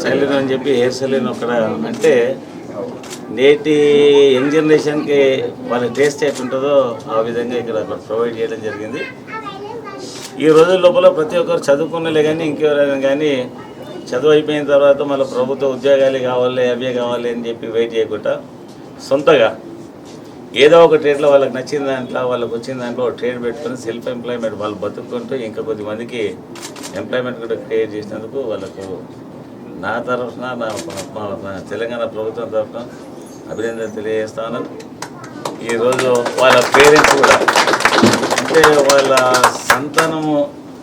Salon అని చెప్పి hair salon అక్కడ అంటే నేటి యంగ్ జనరేషన్కి వాళ్ళ టేస్ట్ ఎట్లుంటుందో ఆ విధంగా ఇక్కడ ప్రొవైడ్ చేయడం జరిగింది. ఈ రోజుల లోపల ప్రతి ఒక్కరు చదువుకున్నలే కానీ ఇంకెవరైనా కానీ చదువు అయిపోయిన తర్వాత మళ్ళీ ప్రభుత్వ ఉద్యోగాలు కావాలి అవే కావాలి అని చెప్పి వెయిట్ చేయకుండా సొంతగా ఏదో ఒక ట్రేడ్లో వాళ్ళకి నచ్చిన దాంట్లో వాళ్ళకి వచ్చిన దాంట్లో ఒక ట్రేడ్ పెట్టుకొని సెల్ఫ్ ఎంప్లాయ్మెంట్ వాళ్ళు బతుక్కుంటూ ఇంకా కొద్దిమందికి ఎంప్లాయ్మెంట్ కూడా క్రియేట్ చేసినందుకు వాళ్ళకు నా తరఫున నా తెలంగాణ ప్రభుత్వం తరఫున అభినందన తెలియజేస్తాను. ఈరోజు వాళ్ళ పేరెంట్స్ కూడా అంటే వాళ్ళ సంతానము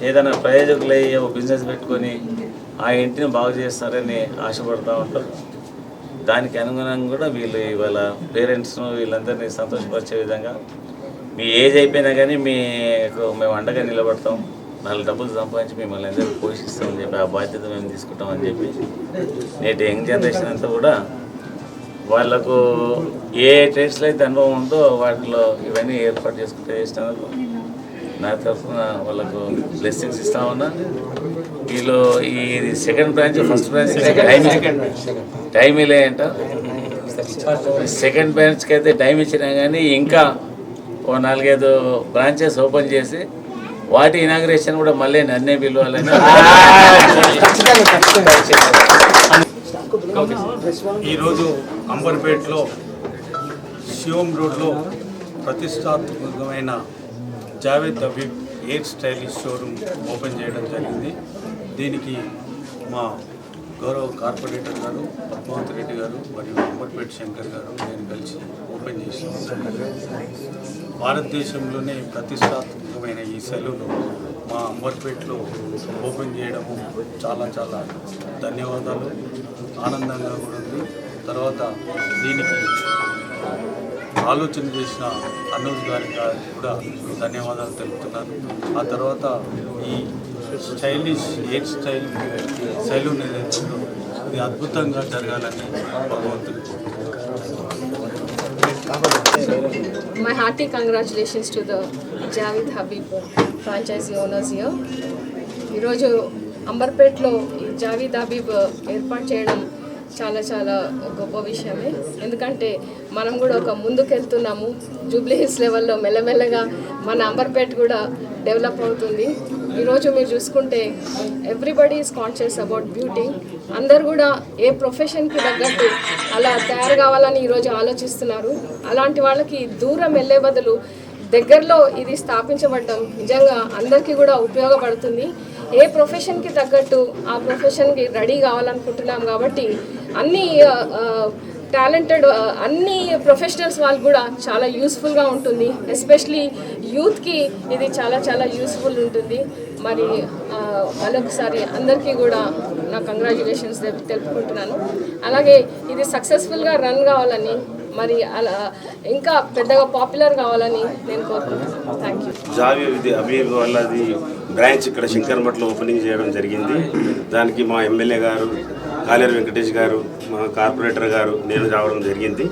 ఏదైనా ప్రయోజకులయ్యే బిజినెస్ పెట్టుకొని ఆ ఇంటిని బాగు చేస్తారని ఆశపడుతూ ఉంటారు. దానికి అనుగుణంగా కూడా వీళ్ళు ఇవాళ పేరెంట్స్ను వీళ్ళందరినీ సంతోషపరిచే విధంగా మీ ఏజ్ అయిపోయినా కానీ మేము అండగా నిలబడతాం, 4 డబ్బులు సంపాదించి మిమ్మల్ని అందరికీ పోషిస్తామని చెప్పి ఆ బాధ్యత మేము తీసుకుంటామని చెప్పి నేటి యంగ్ జనరేషన్ అంతా కూడా వాళ్ళకు ఏ ట్రేడ్స్లో అయితే అనుభవం ఉందో వాటిలో ఇవన్నీ ఏర్పాటు చేసుకుంటే చేసినందుకు నా తరఫున వాళ్ళకు బ్లెస్సింగ్స్ ఇస్తా ఉన్నా. వీళ్ళు ఈ second branch first branch time ఇలే అంట. సెకండ్ బ్రాంచ్కి అయితే టైం ఇచ్చినా కానీ ఇంకా ఓ 4-5 బ్రాంచెస్ ఓపెన్ చేసి వాటి ఇనాగ్రేషన్ కూడా మళ్ళీ నన్నే పిలవాలని. ఈరోజు అంబర్పేటలో శివం రోడ్లో ప్రతిష్టాత్మకమైన Javed Habib hair stylish showroom open చేయడం జరిగింది. దీనికి మా గౌరవ కార్పొరేటర్ గారు పద్మావతి రెడ్డి గారు మరియు అంబర్పేట శంకర్ గారు నేను కలిసి ఓపెన్ చేసాం. భారతదేశంలోనే ప్రతిష్టాత్మకమైన ఈ సెలూన్ మా అంబర్పేటలో ఓపెన్ చేయడము చాలా చాలా ధన్యవాదాలు, ఆనందంగా కూడా ఉంది. తర్వాత దీనికి ఆలోచన చేసిన అనూజ్ గారికి కూడా ధన్యవాదాలు తెలుపుతున్నాను. ఆ తర్వాత ఈ స్టైలిష్ హెయిర్ స్టైల్ సెలూన్ ఏదైతే ఉందో ఇది అద్భుతంగా జరగాలని భగవంతుడు. My hearty congratulations to the Javed Habib franchisee owners here. ఈరోజు అంబర్పేటలో ఈ జావేద్ హబీబ్ ఏర్పాటు చేయడం చాలా చాలా గొప్ప విషయమే. ఎందుకంటే మనం కూడా ఒక ముందుకెళ్తున్నాము. జూబ్లీ హిల్స్ లెవెల్లో మెల్లమెల్లగా మన అంబర్పేట కూడా డెవలప్ అవుతుంది. ఈరోజు మీరు చూసుకుంటే everybody is conscious about beauty. అందరు కూడా ఏ ప్రొఫెషన్కి తగ్గట్టు అలా తయారు కావాలని ఈరోజు ఆలోచిస్తున్నారు. అలాంటి వాళ్ళకి దూరం వెళ్ళే బదులు దగ్గరలో ఇది స్థాపించబడడం నిజంగా అందరికీ కూడా ఉపయోగపడుతుంది. ఏ ప్రొఫెషన్కి తగ్గట్టు ఆ ప్రొఫెషన్కి రెడీ కావాలనుకుంటున్నాం కాబట్టి అన్ని టాలెంటెడ్ అన్ని ప్రొఫెషనల్స్ వాళ్ళకి కూడా చాలా యూస్ఫుల్గా ఉంటుంది. ఎస్పెషలీ యూత్కి ఇది చాలా చాలా యూస్ఫుల్ ఉంటుంది. మరి మరొకసారి అందరికీ కూడా నా కంగ్రాచ్యులేషన్స్ తెలుపుకుంటున్నాను. అలాగే ఇది సక్సెస్ఫుల్గా రన్ కావాలని మరి అలా ఇంకా పెద్దగా పాపులర్ కావాలని నేను కోరుకుంటున్నాను. Thank you. జావేద్ హబీబ్ వాళ్ళది బ్రాంచ్ ఇక్కడ శంకర్మఠలో ఓపెనింగ్ చేయడం జరిగింది. దానికి మా ఎమ్మెల్యే గారు కాలేరు వెంకటేష్ గారు, మా కార్పొరేటర్ గారు, నేను రావడం జరిగింది.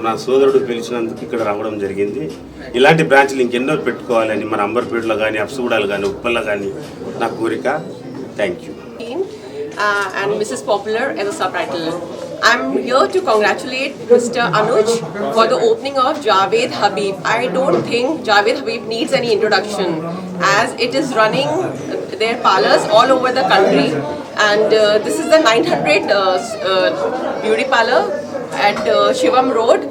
నా సోదరుడు పిలిచినందుకు ఇక్కడ రావడం జరిగింది. ఇలాంటి బ్రాంచ్లు ఇంకెన్నో పెట్టుకోవాలని మన అంబర్పేటలో కానీ, అప్సుగూడలో కానీ, ఉప్పల్లో కానీ నా కోరిక. Thank you. And Mrs. Popular as a subtitle. I'm here to congratulate Mr. Anuj for the opening of Javed Habib. I don't think Javed Habib needs any introduction as it is running their parlors all over the country, and this is the 900 beauty parlor at Shivam Road,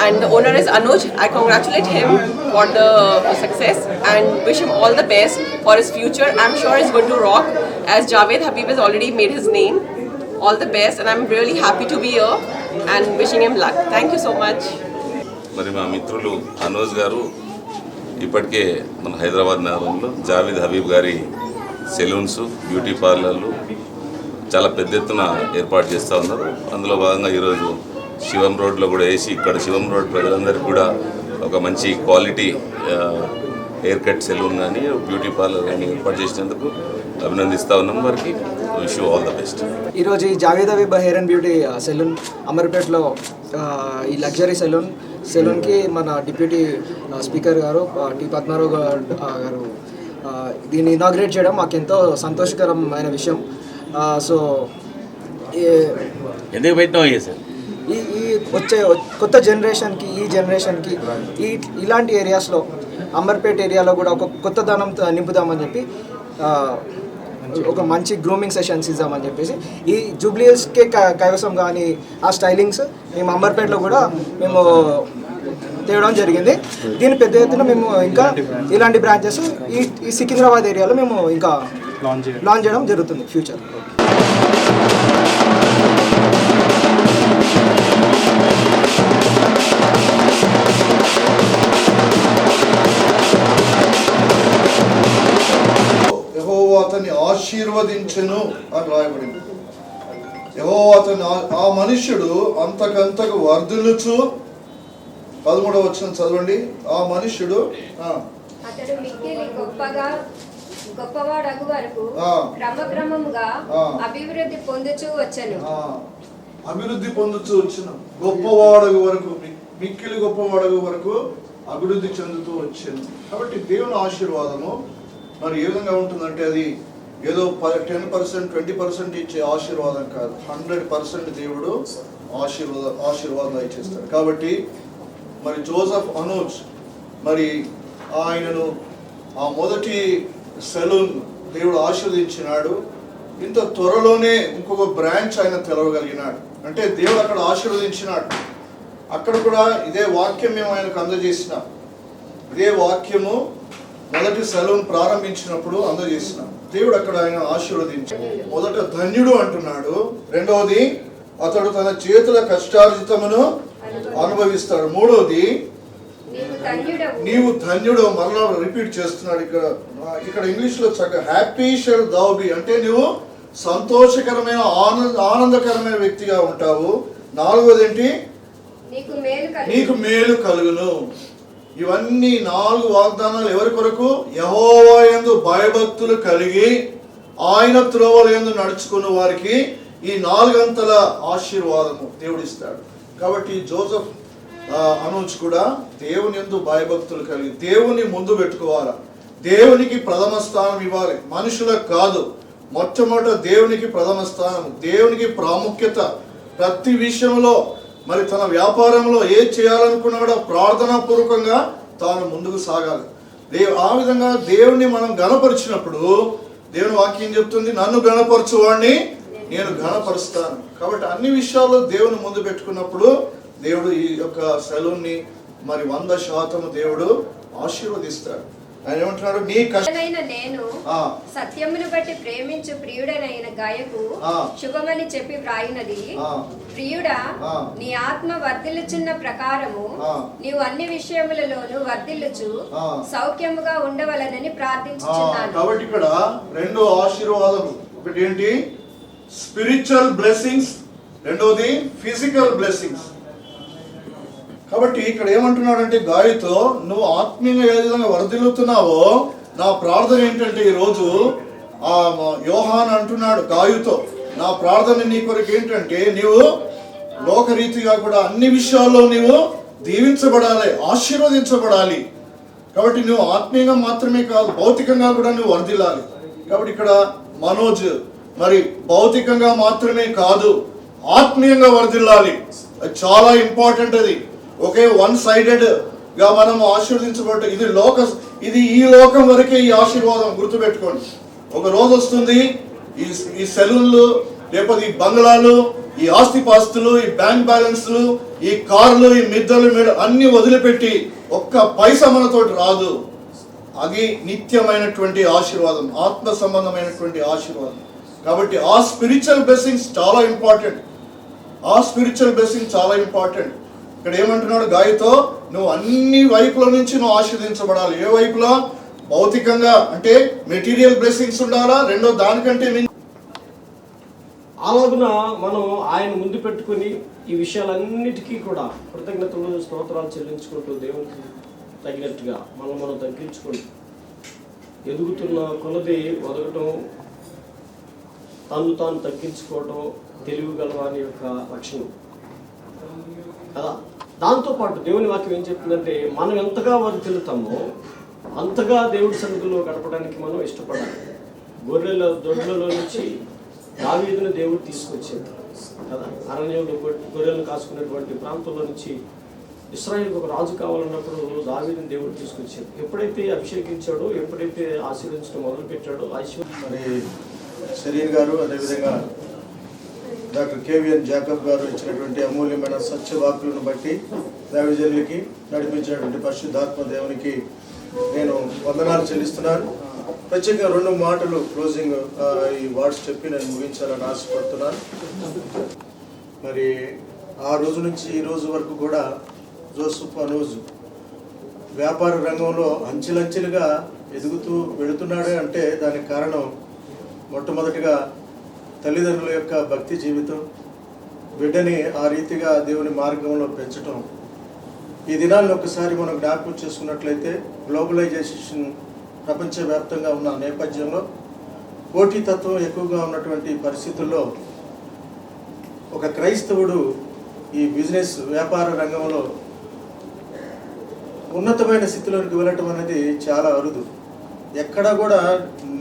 and the owner is Anuj. I congratulate him for the success and wish him all the best for his future. I'm sure he's going to rock as Javed Habib has already made his name. All the best, and I'm really happy to be here and wishing him luck. Thank you so much. మరి మా మిత్రులు అనూజ్ గారు ఇప్పటికే మన హైదరాబాద్ నగరంలో జావేద్ హబీబ్ గారి salons, beauty పార్లర్లు చాలా పెద్ద ఎత్తున ఏర్పాటు చేస్తూ ఉన్నారు. అందులో భాగంగా ఈరోజు శివం రోడ్లో కూడా వేసి ఇక్కడ శివం రోడ్ ప్రజలందరికీ కూడా ఒక మంచి క్వాలిటీ హెయిర్ కట్ సెలూన్ కానీ బ్యూటీ పార్లర్ కానీ ఏర్పాటు చేసినందుకు అభినందిస్తూ ఉన్నాం. వారికి wish you all the best. ఈరోజు ఈ Javed Habib hair and beauty salon అమర్పేటలో ఈ లగ్జరీ సెలూన్ సెలూన్కి మన డిప్యూటీ స్పీకర్ గారు టి పద్మారావు గారు దీన్ని ఇనాగ్రేట్ చేయడం మాకు ఎంతో సంతోషకరమైన విషయం. సో ఎందుకు పెట్టినావు సార్? ఈ వచ్చే కొత్త జనరేషన్కి ఇలాంటి ఏరియాస్లో అంబర్పేట్ ఏరియాలో కూడా ఒక కొత్త ధనం నింపుదామని చెప్పి ఒక మంచి గ్రూమింగ్ సెషన్స్ ఇద్దామని చెప్పేసి ఈ జూబ్లీస్కే కైవసం కానీ ఆ స్టైలింగ్స్ మేము అంబర్పేటలో కూడా మేము తేవడం జరిగింది. దీని పెద్ద ఎత్తున మేము ఇంకా ఇలాంటి బ్రాంచెస్ ఈ సికింద్రాబాద్ ఏరియాలో మేము ఇంకా లాంచ్ చేయడం జరుగుతుంది ఫ్యూచర్. యెహోవా అతన్ని ఆశీర్వదించెను అని రాయబడింది. యెహోవా అతన్ని ఆ మనుష్యుడు అంతకంతకు వర్ధిల్లుచు 13వ వచనం చదవండి. ఆ మనుష్యుడు అతడు మిక్కిలి గొప్పవాడగు వరకు క్రమక్రమముగా అభివృద్ధి పొందుచూ వచ్చెను. అభివృద్ధి పొందుతూ వచ్చిన గొప్పవాడగు వరకు, మిక్కిలి గొప్పవాడగు వరకు అభివృద్ధి చెందుతూ వచ్చాను. కాబట్టి దేవుని ఆశీర్వాదము మరి ఏ విధంగా ఉంటుందంటే అది ఏదో 10%, 20% ఇచ్చే ఆశీర్వాదం కాదు. 100% దేవుడు ఆశీర్వాదం ఇచ్చేస్తాడు. కాబట్టి మరి జోసెఫ్ అనూజ్ మరి ఆయనను ఆ మొదటి సెలూన్ దేవుడు ఆశీర్వదించినాడు. ఇంత త్వరలోనే ఇంకొక బ్రాంచ్ ఆయన తెలవగలిగినాడు. అంటే దేవుడు అక్కడ ఆశీర్వదించినాడు. అక్కడ కూడా ఇదే వాక్యం మేము ఆయనకు అందజేసినాం. ఇదే వాక్యము మొదటి సెలూన్ ప్రారంభించినప్పుడు అందజేసినాం. దేవుడు అక్కడ ఆయన ఆశీర్వదించాడు. మొదట ధన్యుడు అంటున్నాడు. రెండవది అతడు తన చేతుల కష్టార్జితమును అనుభవిస్తాడు. మూడవది నీవు ధన్యుడు. మరలా రిపీట్ చేస్తున్నాడు ఇక్కడ ఇంగ్లీష్ లో చక్కగా హ్యాపీ షెల్ దౌ బి అంటే నువ్వు సంతోషకరమైన ఆనందకరమైన వ్యక్తిగా ఉంటావు. నాలుగవది ఏంటి? నీకు మేలు కలుగును. ఇవన్నీ 4 వాగ్దానాలు ఎవరి కొరకు? యెహోవా యందు భయభక్తులు కలిగి ఆయన త్రోవల యందు నడుచుకున్న వారికి ఈ 4 అంతల ఆశీర్వాదము దేవుడిస్తాడు. కాబట్టి జోసెఫ్ అనూజ్ కూడా దేవుని యందు భయభక్తులు కలిగి దేవుని ముందు పెట్టుకోవాలి. దేవునికి ప్రథమ స్థానం ఇవ్వాలి, మనుషులకు కాదు. మొట్టమొదట దేవునికి ప్రథమ స్థానం, దేవునికి ప్రాముఖ్యత. ప్రతి విషయంలో మరి తన వ్యాపారంలో ఏది చేయాలనుకున్నా కూడా ప్రార్థనా పూర్వకంగా తాను ముందుకు సాగాలి. ఆ విధంగా దేవుని మనం గణపరిచినప్పుడు దేవుని వాక్యం చెప్తుంది, నన్ను గణపరచువాడిని నేను గణపరుస్తాను. కాబట్టి అన్ని విషయాల్లో దేవుని ముందు పెట్టుకున్నప్పుడు దేవుడు ఈ యొక్క సెలూన్ని మరి 100% దేవుడు ఆశీర్వదిస్తాడు. ఆయన ఏమంటున్నాడు? నీ కష్టమైన నేను సత్యమును బట్టి ప్రేమించు ప్రియుడనైన గాయకు శుభమని చెప్పి వ్రాయినది. ప్రియుడా, నీ ఆత్మ వర్ధిల్లుచున్న ప్రకారము నీవు అన్ని విషయములలోనూ వర్ధిల్లుచు సౌఖ్యముగా ఉండవలనని ప్రార్థించుచున్నాను. కాబట్టి ఇక్కడ 2 ఆశీర్వాదాలు. ఒకటి ఏంటి? స్పిరిచువల్ బ్లెస్సింగ్స్, రెండోది ఫిజికల్ బ్లెస్సింగ్స్. కాబట్టి ఇక్కడ ఏమంటున్నాడంటే గాయతో నువ్వు ఆత్మీయంగా ఏ విధంగా వర్ధిల్లుతున్నావో నా ప్రార్థన ఏంటంటే ఈరోజు యోహాన్ అంటున్నాడు గాయుతో, నా ప్రార్థన నీ కొరకు ఏంటంటే నీవు లోకరీతిగా కూడా అన్ని విషయాల్లో నీవు దీవించబడాలి, ఆశీర్వదించబడాలి. కాబట్టి నువ్వు ఆత్మీయంగా మాత్రమే కాదు, భౌతికంగా కూడా నువ్వు వర్ధిల్లాలి. కాబట్టి ఇక్కడ మనోజ్ మరి భౌతికంగా మాత్రమే కాదు, ఆత్మీయంగా వర్ధిల్లాలి. అది చాలా ఇంపార్టెంట్. అది ఒకే 1 సైడెడ్ గా మనం ఆశీర్వదించబడ్డ ఇది ఈ లోకం వరకే ఈ ఆశీర్వాదం. గుర్తుపెట్టుకోండి, ఒక రోజు వస్తుంది ఈ సెలూన్లు, లేకపోతే ఈ బంగ్లాలు, ఈ ఆస్తిపాస్తులు, ఈ బ్యాంక్ బ్యాలెన్స్లు, ఈ కార్లు, ఈ మిద్దలు అన్ని వదిలిపెట్టి ఒక్క పైసా మనతోటి రాదు. అది నిత్యమైనటువంటి ఆశీర్వాదం, ఆత్మ సంబంధమైనటువంటి ఆశీర్వాదం. కాబట్టి ఆ స్పిరిచువల్ బ్లెస్సింగ్స్ చాలా ఇంపార్టెంట్. ఇక్కడ ఏమంటున్నాడు గాయతో, నువ్వు అన్ని వైపుల నుంచి నువ్వు ఆశీర్వదించబడాలి. ఏ వైపులా? భౌతికంగా అంటే మెటీరియల్ బ్లెస్సింగ్స్ ఉండాలా, రెండో దానికంటే అలాగున మనం ఆయన ముందు పెట్టుకుని ఈ విషయాలన్నిటికీ కూడా కృతజ్ఞతలు స్తోత్రాలు చెల్లించుకుంటూ దేవునికి తగినట్టుగా మనం తగ్గించుకుంటూ ఎదుగుతున్న కొలది ఒదగటం, తాను తగ్గించుకోవటం తెలివి గలవాని యొక్క లక్షణం కదా. దాంతోపాటు దేవుని వాక్యం ఏం చెప్తుందంటే మనం ఎంతగా వర్ధిల్లుతామో అంతగా దేవుడి సన్నిధిలో గడపడానికి మనం ఇష్టపడాలి. గొర్రెల దొడ్లలో నుంచి దావీదును దేవుడు తీసుకొచ్చేది కదా. అరణ్యంలో గొర్రెలను కాసుకునేటువంటి ప్రాంతంలో నుంచి ఇశ్రాయేలుకు ఒక రాజు కావాలన్నప్పుడు దావీదుని దేవుడు తీసుకొచ్చాడు. ఎప్పుడైతే అభిషేకించాడో, ఎప్పుడైతే ఆశీర్వదించడం మొదలుపెట్టాడో మరి శరీర్ గారు, అదేవిధంగా డాక్టర్ కేవీఎన్ జాకబ్ గారు ఇచ్చినటువంటి అమూల్యమైన సత్యవాక్కులను బట్టి దైవజనులకి నడిపించినటువంటి పరిశుద్ధాత్మ దేవునికి నేను వందనాలు చెల్లిస్తున్నాను. ప్రత్యేకంగా 2 మాటలు క్లోజింగ్ ఈ వర్డ్స్ చెప్పి నేను ముగించాలని ఆశపడుతున్నాను. మరి ఆ రోజు నుంచి ఈ రోజు వరకు కూడా జోసెఫ్ అనూజ్ వ్యాపార రంగంలో అంచెలంచెలుగా ఎదుగుతూ వెళుతున్నాడు అంటే దానికి కారణం మొట్టమొదటిగా తల్లిదండ్రుల యొక్క భక్తి జీవితం, బిడ్డని ఆ రీతిగా దేవుని మార్గంలో పెంచడం. ఈ దినాలను ఒకసారి మనం జ్ఞాపకం చేసుకున్నట్లయితే గ్లోబలైజేషన్ ప్రపంచవ్యాప్తంగా ఉన్న నేపథ్యంలో పోటీతత్వం ఎక్కువగా ఉన్నటువంటి పరిస్థితుల్లో ఒక క్రైస్తవుడు ఈ బిజినెస్ వ్యాపార రంగంలో ఉన్నతమైన స్థితిలోకి వెళ్ళటం అనేది చాలా అరుదు. ఎక్కడా కూడా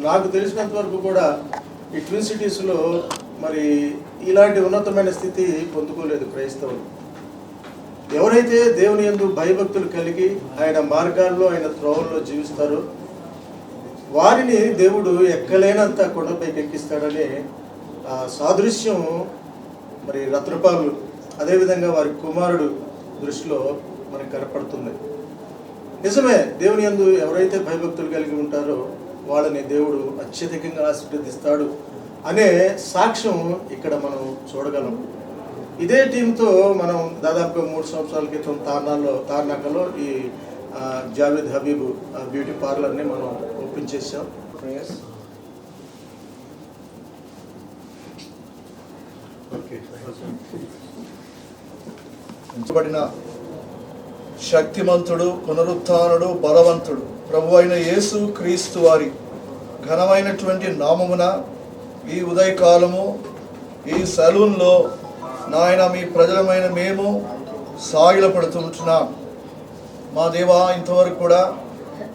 నాకు తెలిసినంత వరకు కూడా ఈ ట్విన్ సిటీస్లో మరి ఇలాంటి ఉన్నతమైన స్థితి పొందుకోలేదు క్రైస్తవులు. ఎవరైతే దేవుని యందు భయభక్తులు కలిగి ఆయన మార్గాల్లో ఆయన త్రోవల్లో జీవిస్తారో వారిని దేవుడు ఎక్కలేనంత కొండపైకి ఎక్కిస్తాడనే సాదృశ్యం మరి రత్నపాలు అదేవిధంగా వారి కుమారుడు దృష్టిలో మనకు కనపడుతుంది. నిజమే, దేవుని యందు ఎవరైతే భయభక్తులు కలిగి ఉంటారో వాళ్ళని దేవుడు అత్యధికంగా ఆశీర్వదిస్తాడు అనే సాక్ష్యం ఇక్కడ మనం చూడగలం. ఇదే టీంతో మనం దాదాపుగా 3 సంవత్సరాల క్రితం తార్నాకలో ఈ జావేద్ హబీబ్ బ్యూటీ పార్లర్ని మనం ఓపెన్ చేసాం. ఉంచబడిన శక్తిమంతుడు, పునరుత్థానుడు, బలవంతుడు ప్రభు అయిన యేసు క్రీస్తు వారి ఘనమైనటువంటి నామమున ఈ ఉదయకాలము ఈ సలూన్లో నాయన మీ ప్రజలమైన మేము సాగిలపడుతుంటున్నాం. మా దేవా, ఇంతవరకు కూడా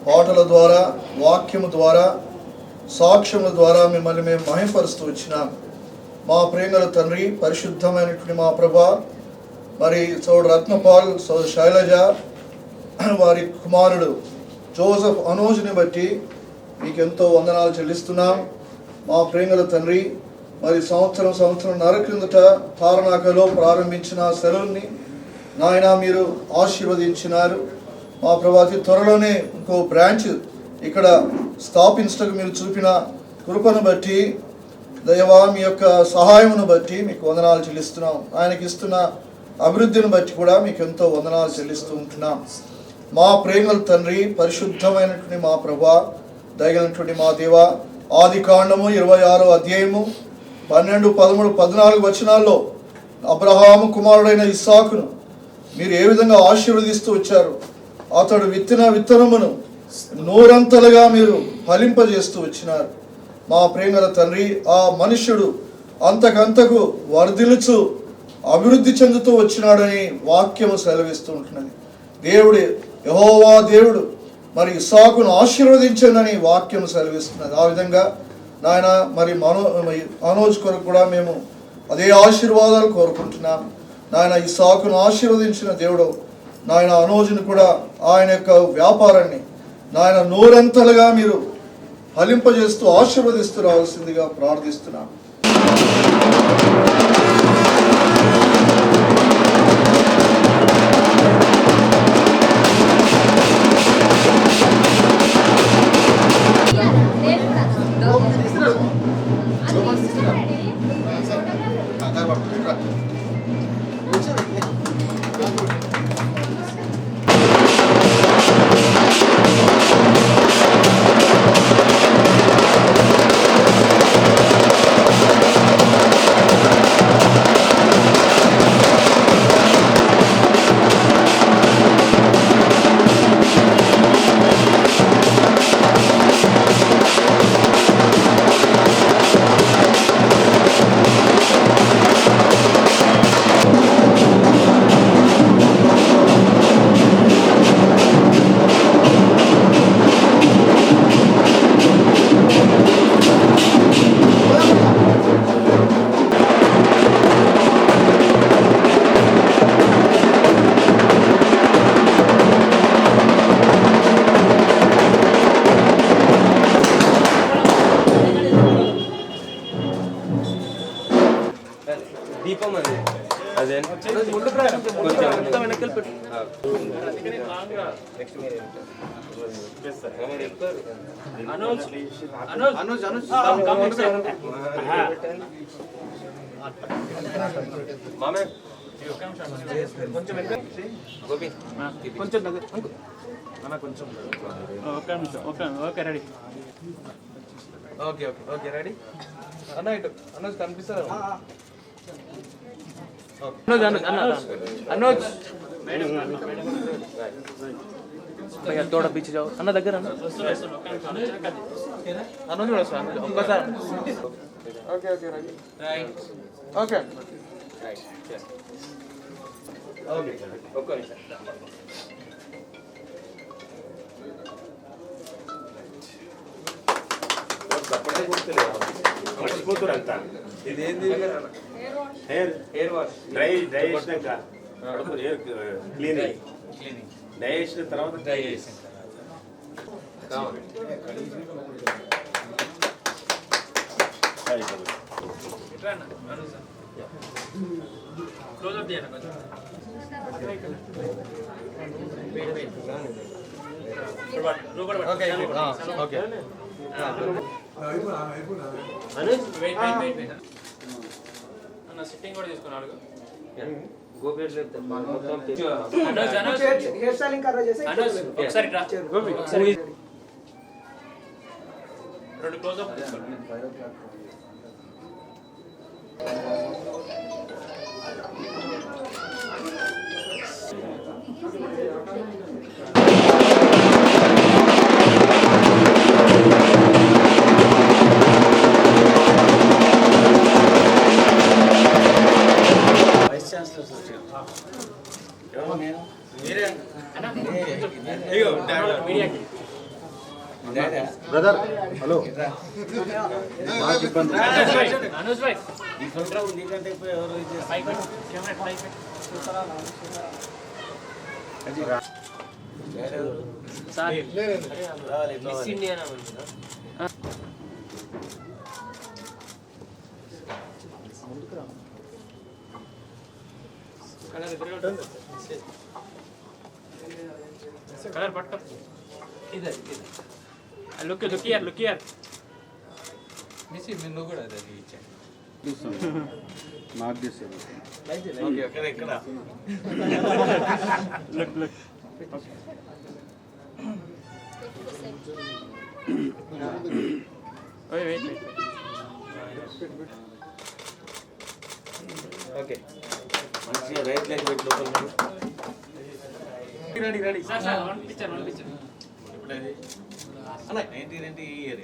పాటల ద్వారా, వాక్యము ద్వారా, సాక్ష్యముల ద్వారా మిమ్మల్ని మేము మహింపరుస్తూ వచ్చినాం. మా ప్రేమల తండ్రి, పరిశుద్ధమైనటువంటి మా ప్రభా, మరి సోదరు రత్నపాల్, సోదరు శైలజ, వారి కుమారుడు జోసెఫ్ అనూజ్ని బట్టి మీకు ఎంతో వందనాలు చెల్లిస్తున్నాం. మా ప్రేమల తండ్రి, మరి సంవత్సరం క్రిందట తార్నాకలో ప్రారంభించిన సెలవుని నాయన మీరు ఆశీర్వదించినారు. మా ప్రభాతి త్వరలోనే ఇంకో బ్రాంచ్ ఇక్కడ స్థాపించటకు మీరు చూపిన కృపను బట్టి, దయవా మీ యొక్క సహాయమును బట్టి మీకు వందనాలు చెల్లిస్తున్నాం. ఆయనకి ఇస్తున్న అభివృద్ధిని బట్టి కూడా మీకు ఎంతో వందనాలు చెల్లిస్తూ ఉంటున్నాం. మా ప్రేమల తండ్రి, పరిశుద్ధమైనటువంటి మా ప్రభా, దయగలిగినటువంటి మా దేవ, ఆదికాండము 26వ అధ్యాయము 12, 13, 14 వచనాల్లో అబ్రహాము కుమారుడైన ఇస్సాకును మీరు ఏ విధంగా ఆశీర్వదిస్తూ వచ్చారు. అతడు విత్తిన విత్తనమును నూరంతలుగా మీరు ఫలింపజేస్తూ వచ్చినారు. మా ప్రేమల తండ్రి, ఆ మనుష్యుడు అంతకంతకు వర్ధిల్లుచు అభివృద్ధి చెందుతూ వచ్చినాడని వాక్యము సెలవిస్తూ ఉంటున్నది. దేవుడు యెహోవా దేవుడు మరి ఇస్సాకును ఆశీర్వదించండి వాక్యం సెలవిస్తున్నది. ఆ విధంగా నాయన మరి మనోజ్ కొరకు కూడా మేము అదే ఆశీర్వాదాలు కోరుకుంటున్నాం. నాయన ఇస్సాకును ఆశీర్వదించిన దేవుడు నాయన అనోజును కూడా ఆయన యొక్క వ్యాపారాన్ని నాయన నూరంతలుగా మీరు ఫలింపజేస్తూ ఆశీర్వదిస్తూ రావాల్సిందిగా ప్రార్థిస్తున్నాం. దీపం అది అదే ముందు కొంచెం వెనకాల పెట్టు. మామే కొంచెం వెనక గోపి కొంచెం దగ్గర అన్న కొంచెం okay ready okay okay okay ready అన్న ఇటు అన్నోజ్ కనిపిస్తారు అనోజ్ అనోజ్ भैया थोड़ा पीछे जाओ अन्ना దగ్గర అన్న అనోజ్ కూడా సార్ ఒక్కసారి okay okay right okay right okay ఒక్క నిమిషం మర్చిపోతారంతా ఇదేంది హెయిర్ వాష్ డ్రై చేసినాక హెయిర్ క్లీనింగ్ డ్రై చేసిన తర్వాత డ్రై చేసిన ఓకే ఓకే అన్న సిట్టింగ్ కూడా తీసుకున్నాడు హెయిర్ స్టైలింగ్ కర్ర చేసి ఒకసారి రా. రెండు closeup vice chancellor brother hello Anuj భాయ్ ఈ కంట్రోల్ నీకంటే ఎక్కువ ఎవరు ఇది చేస్తారు? సార్ రావాలి, మిస్ ఇండియా కలర్ పట్టు ఇదే లుక్ హియర్ మిస్ నువ్వు కూడా అదే ఇచ్చాను నాకు తీసాను ఇక్కడ ఇక్కడ వెయిట్ ఓకే మంచిగా రైట్ లెగ్ పెట్టి లోపల రెడీ సార్ వన్ పిక్చర్ ఎప్పుడైంది 1990 ఇయర్